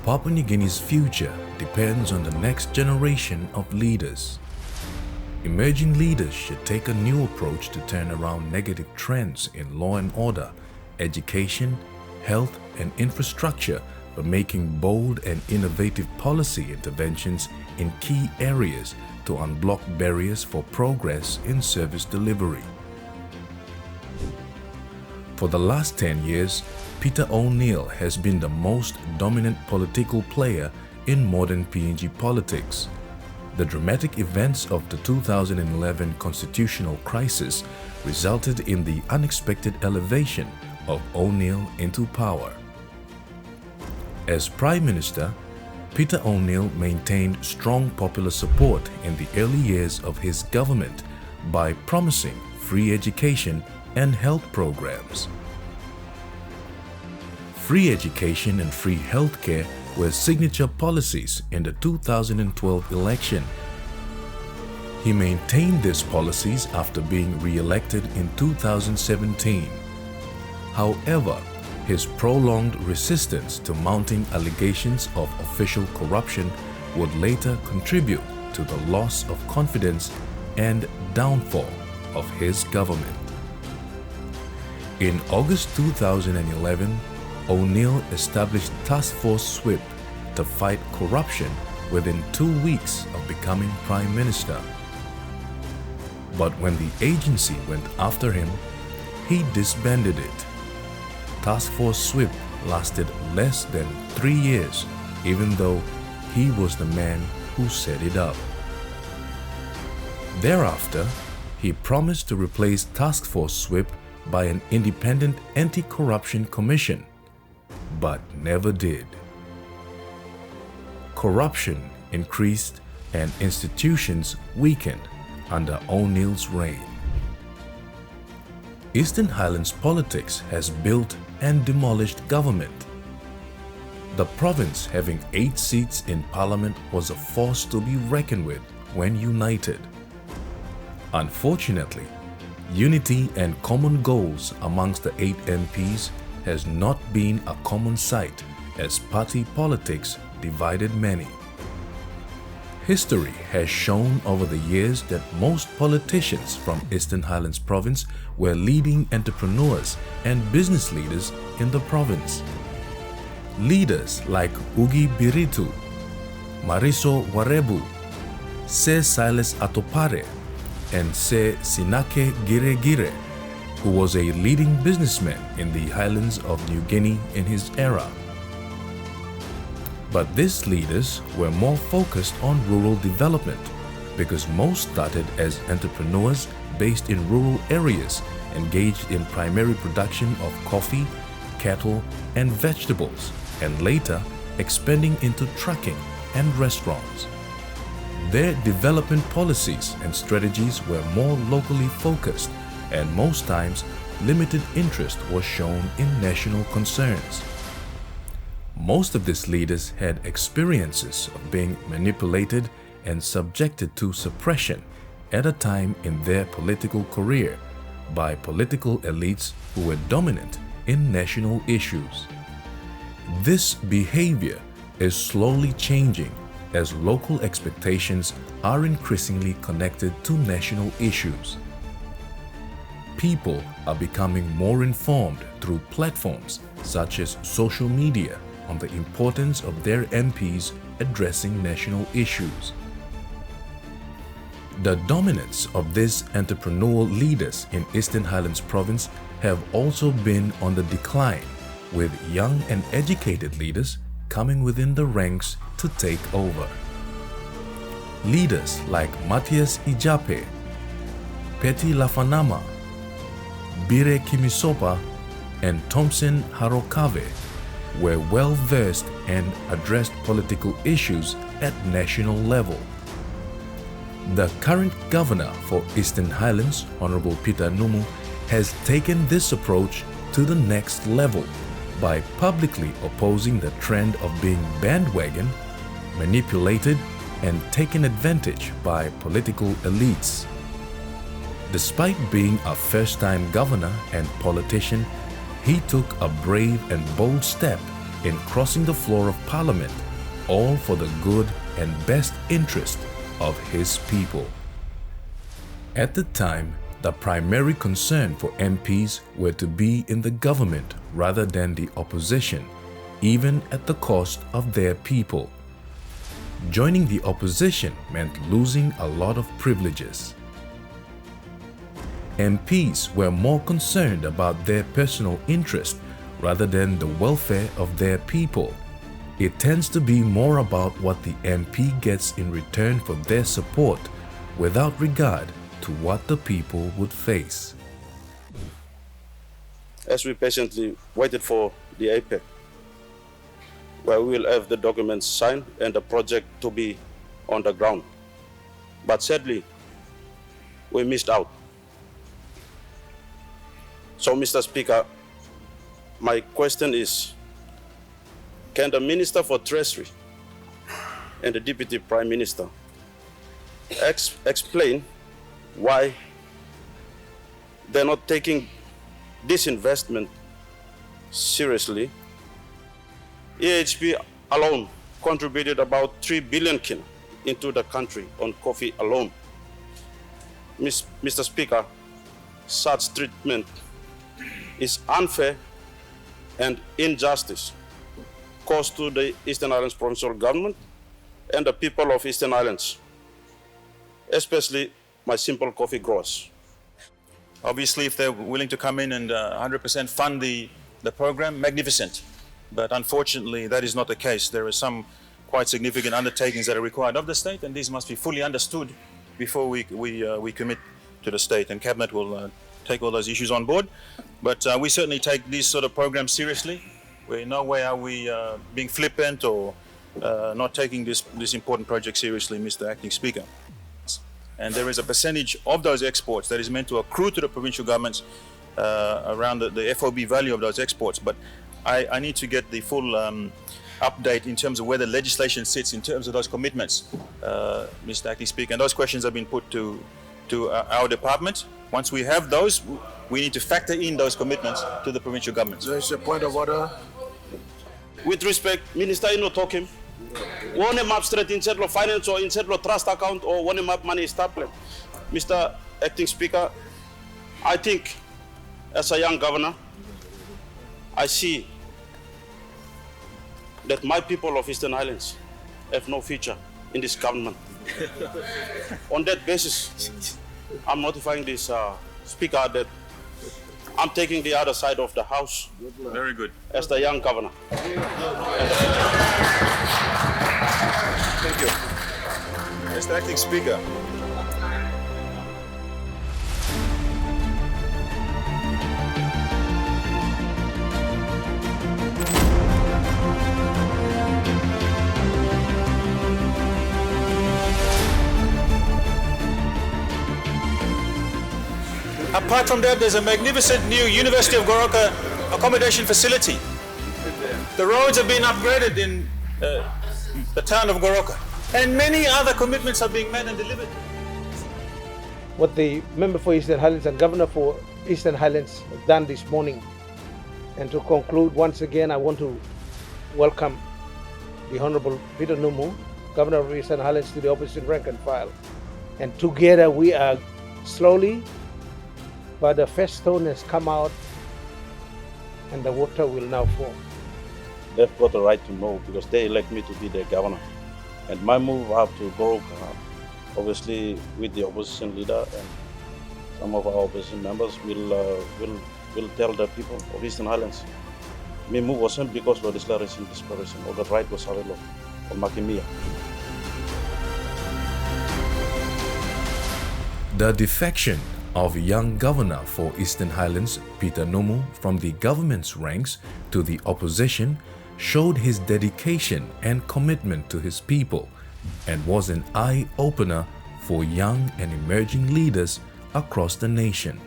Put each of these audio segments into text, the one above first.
Papua New Guinea's future depends on the next generation of leaders. Emerging leaders should take a new approach to turn around negative trends in law and order, education, health and infrastructure by making bold and innovative policy interventions in key areas to unblock barriers for progress in service delivery. For the last 10 years, Peter O'Neill has been the most dominant political player in modern PNG politics. The dramatic events of the 2011 constitutional crisis resulted in the unexpected elevation of O'Neill into power. As Prime Minister, Peter O'Neill maintained strong popular support in the early years of his government by promising free education and health programs. Free education and free healthcare were signature policies in the 2012 election. He maintained these policies after being re-elected in 2017. However, his prolonged resistance to mounting allegations of official corruption would later contribute to the loss of confidence and downfall of his government. In August 2011, O'Neill established Task Force SWIP to fight corruption within 2 weeks of becoming Prime Minister. But when the agency went after him, he disbanded it. Task Force SWIP lasted less than 3 years, even though he was the man who set it up. Thereafter, he promised to replace Task Force SWIP by an independent anti-corruption commission, but never did. Corruption increased and institutions weakened under O'Neill's reign. Eastern Highlands politics has built and demolished government. The province having 8 seats in parliament was a force to be reckoned with when united. Unfortunately, unity and common goals amongst the 8 MPs has not been a common sight as party politics divided many. History has shown over the years that most politicians from Eastern Highlands Province were leading entrepreneurs and business leaders in the province. Leaders like Ugi Biritu, Mariso Warebu, Se Silas Atopare, and Se Sinake Gire, who was a leading businessman in the highlands of New Guinea in his era. But these leaders were more focused on rural development because most started as entrepreneurs based in rural areas engaged in primary production of coffee, cattle, and vegetables, and later expanding into trucking and restaurants. Their development policies and strategies were more locally focused, and most times limited interest was shown in national concerns. Most of these leaders had experiences of being manipulated and subjected to suppression at a time in their political career by political elites who were dominant in national issues. This behavior is slowly changing as local expectations are increasingly connected to national issues. People are becoming more informed through platforms such as social media on the importance of their MPs addressing national issues. The dominance of these entrepreneurial leaders in Eastern Highlands Province have also been on the decline, with young and educated leaders coming within the ranks to take over. Leaders like Matthias Ijape, Peti Lafanama, Bire Kimisopa, and Thompson Harokave were well versed and addressed political issues at national level. The current governor for Eastern Highlands, Honorable Peter Numu, has taken this approach to the next level by publicly opposing the trend of being bandwagon, manipulated, and taken advantage by political elites. Despite being a first-time governor and politician, he took a brave and bold step in crossing the floor of Parliament, all for the good and best interest of his people. At the time, the primary concern for MPs were to be in the government rather than the opposition, even at the cost of their people. Joining the opposition meant losing a lot of privileges. MPs were more concerned about their personal interest rather than the welfare of their people. It tends to be more about what the MP gets in return for their support without regard to what the people would face. As we patiently waited for the APEC, where we will have the documents signed and the project to be on the ground. But sadly, we missed out. So, Mr. Speaker, my question is, can the Minister for Treasury and the Deputy Prime Minister explain why they're not taking this investment seriously? EHP alone contributed about 3 billion kina into the country on coffee alone. Mr. Speaker, such treatment is unfair and injustice caused to the Eastern Islands Provincial Government and the people of Eastern Islands, especially my simple coffee growers. Obviously, if they're willing to come in and 100% fund the program, magnificent. But unfortunately, that is not the case. There are some quite significant undertakings that are required of the state, and these must be fully understood before we commit to the state. And Cabinet will take all those issues on board. But we certainly take these sort of programs seriously. In no way are we being flippant or not taking this important project seriously, Mr. Acting Speaker. And there is a percentage of those exports that is meant to accrue to the provincial governments around the FOB value of those exports. But I need to get the full update in terms of where the legislation sits in terms of those commitments, Mr. Acting Speaker. And those questions have been put to our department. Once we have those, we need to factor in those commitments to the provincial governments. There's a point of order. With respect, Minister, you know, talking. One map straight in of finance or in of trust account or one map money is tablet. Mr. Acting Speaker, I think as a young governor, I see that my people of Eastern Islands have no future in this government. On that basis, I'm notifying this Speaker that I'm taking the other side of the house. Very good. As the young governor. Thank you. Mr. Acting Speaker. Apart from that, there's a magnificent new University of Goroka accommodation facility. The roads have been upgraded in the town of Goroka, and many other commitments are being met and delivered. What the member for Eastern Highlands and governor for Eastern Highlands have done this morning. And to conclude, once again, I want to welcome the Honorable Peter Numu, Governor of Eastern Highlands, to the opposition rank and file. And together we are slowly, but the first stone has come out and the water will now fall. They've got the right to know because they elect me to be their governor. And my move up to Goroka, obviously with the opposition leader and some of our opposition members will tell the people of Eastern Highlands. My move wasn't because of legislation desperation or the right was available for Makimia. The defection of young governor for Eastern Highlands, Peter Numu, from the government's ranks to the opposition showed his dedication and commitment to his people and was an eye-opener for young and emerging leaders across the nation.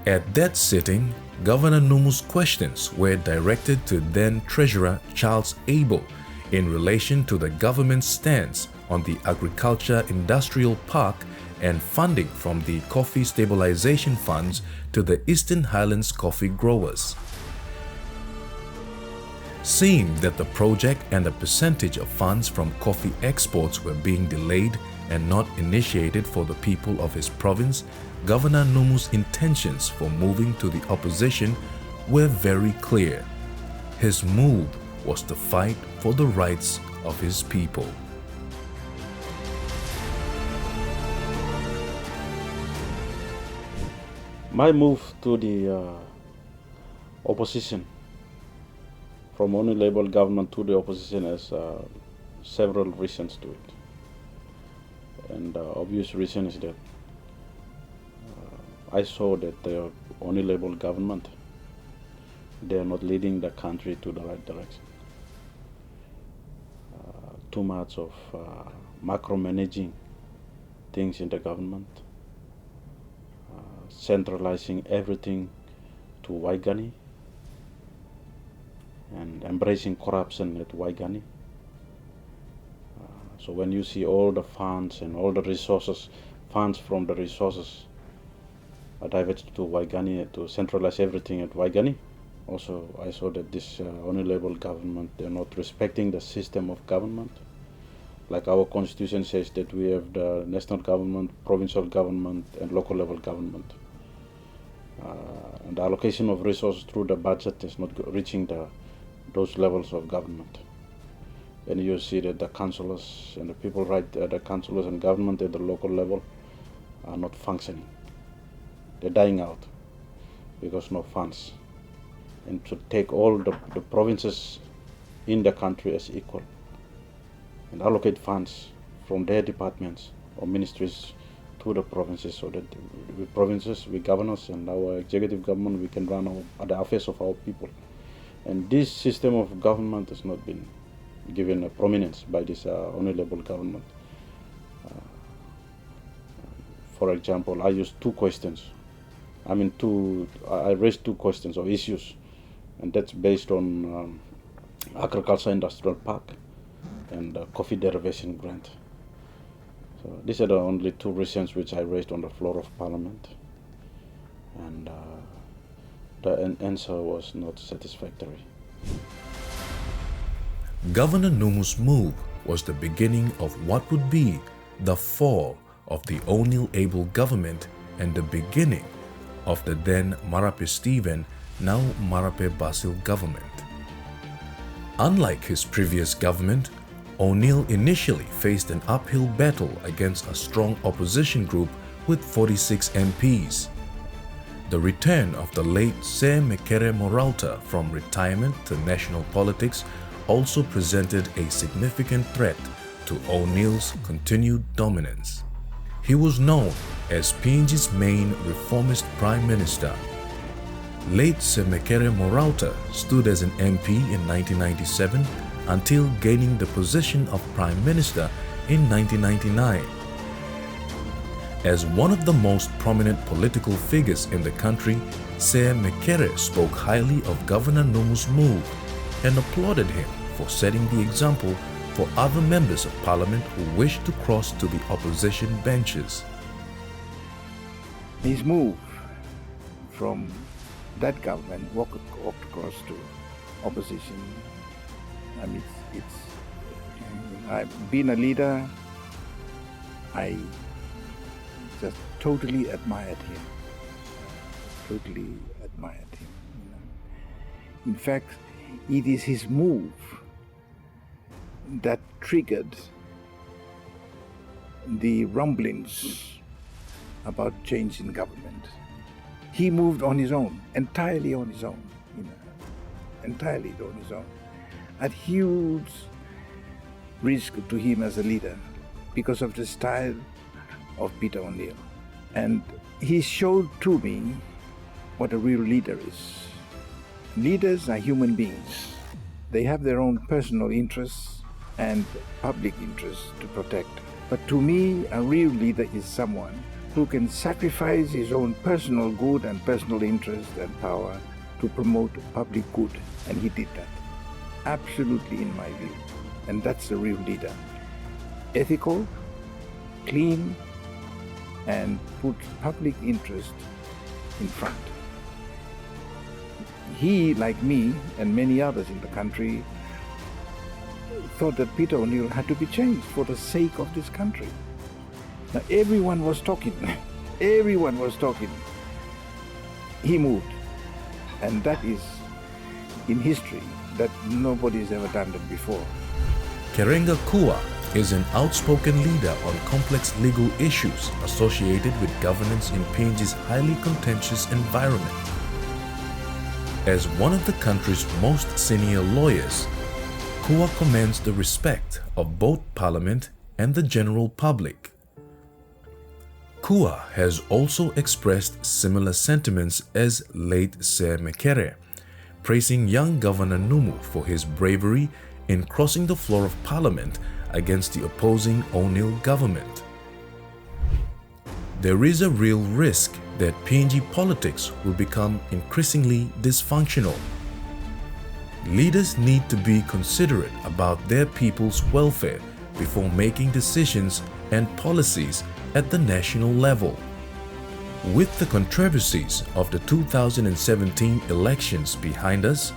At that sitting, Governor Numu's questions were directed to then Treasurer Charles Abel in relation to the government's stance on the Agriculture Industrial Park and funding from the coffee stabilization funds to the Eastern Highlands coffee growers. Seeing that the project and a percentage of funds from coffee exports were being delayed and not initiated for the people of his province, Governor Numu's intentions for moving to the opposition were very clear. His move was to fight for the rights of his people. My move to the opposition, from only Labour government to the opposition, has several reasons to it. And obvious reason is that I saw that the only Labour government, they are not leading the country to the right direction. Too much of macromanaging things in the government, centralizing everything to Waigani, and embracing corruption at Waigani. So when you see all the funds and all the resources, funds from the resources are diverted to Waigani to centralize everything at Waigani, also I saw that this only Labour government, they're not respecting the system of government. Like our constitution says that we have the national government, provincial government, and local level government. And the allocation of resources through the budget is not reaching those levels of government. And you see that the councillors and the people the councillors and government at the local level are not functioning. They're dying out because no funds. And to take all the provinces in the country as equal and allocate funds from their departments or ministries to the provinces, so that we provinces, we governors and our executive government, we can run the affairs of our people. And this system of government has not been given a prominence by this only Labour government. For example, I used I raised two questions or issues, and that's based on agriculture industrial park and coffee derivation grant. So these are the only two reasons which I raised on the floor of Parliament, and the answer was not satisfactory. Governor Numu's move was the beginning of what would be the fall of the O'Neill Able government and the beginning of the then Marape Stephen, now Marape Basil government. Unlike his previous government, O'Neill initially faced an uphill battle against a strong opposition group with 46 MPs. The return of the late Sir Mekere Morauta from retirement to national politics also presented a significant threat to O'Neill's continued dominance. He was known as PNG's main reformist prime minister. Late Sir Mekere Morauta stood as an MP in 1997 until gaining the position of prime minister in 1999. As one of the most prominent political figures in the country, Sir Mekere spoke highly of Governor Numu's move and applauded him for setting the example for other members of parliament who wished to cross to the opposition benches. His move from that government walked across to opposition. I mean, I've been a leader. I just totally admired him. In fact, it is his move that triggered the rumblings about change in government. He moved on his own, entirely on his own, at huge risk to him as a leader because of the style of Peter O'Neill. And he showed to me what a real leader is. Leaders are human beings. They have their own personal interests and public interests to protect. But to me, a real leader is someone who can sacrifice his own personal good and personal interest and power to promote public good. And he did that, absolutely in my view. And that's a real leader. Ethical, clean, and put public interest in front. he, like me and many others in the country, thought that Peter O'Neill had to be changed for the sake of this country. Now everyone was talking, everyone was talking. He moved, and that is in history that nobody has ever done that before. Kerenga Kua is an outspoken leader on complex legal issues associated with governance in PNG's highly contentious environment. As one of the country's most senior lawyers, Kua commands the respect of both Parliament and the general public. Kua has also expressed similar sentiments as late Sir Mekere, praising young Governor Numu for his bravery in crossing the floor of Parliament against the opposing O'Neill government. There is a real risk that PNG politics will become increasingly dysfunctional. Leaders need to be considerate about their people's welfare before making decisions and policies at the national level. With the controversies of the 2017 elections behind us,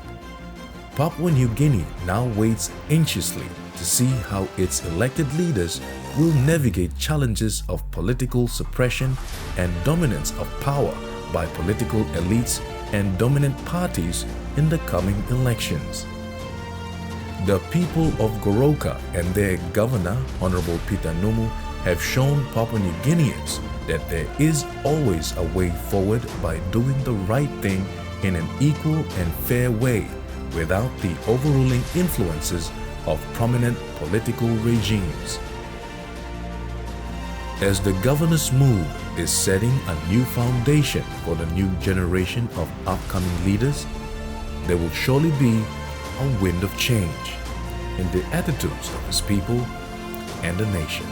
Papua New Guinea now waits anxiously to see how its elected leaders will navigate challenges of political suppression and dominance of power by political elites and dominant parties in the coming elections. The people of Goroka and their governor, Honorable Peter Numu, have shown Papua New Guineans that there is always a way forward by doing the right thing in an equal and fair way without the overruling influences of prominent political regimes. As the governor's move is setting a new foundation for the new generation of upcoming leaders, there will surely be a wind of change in the attitudes of his people and the nation.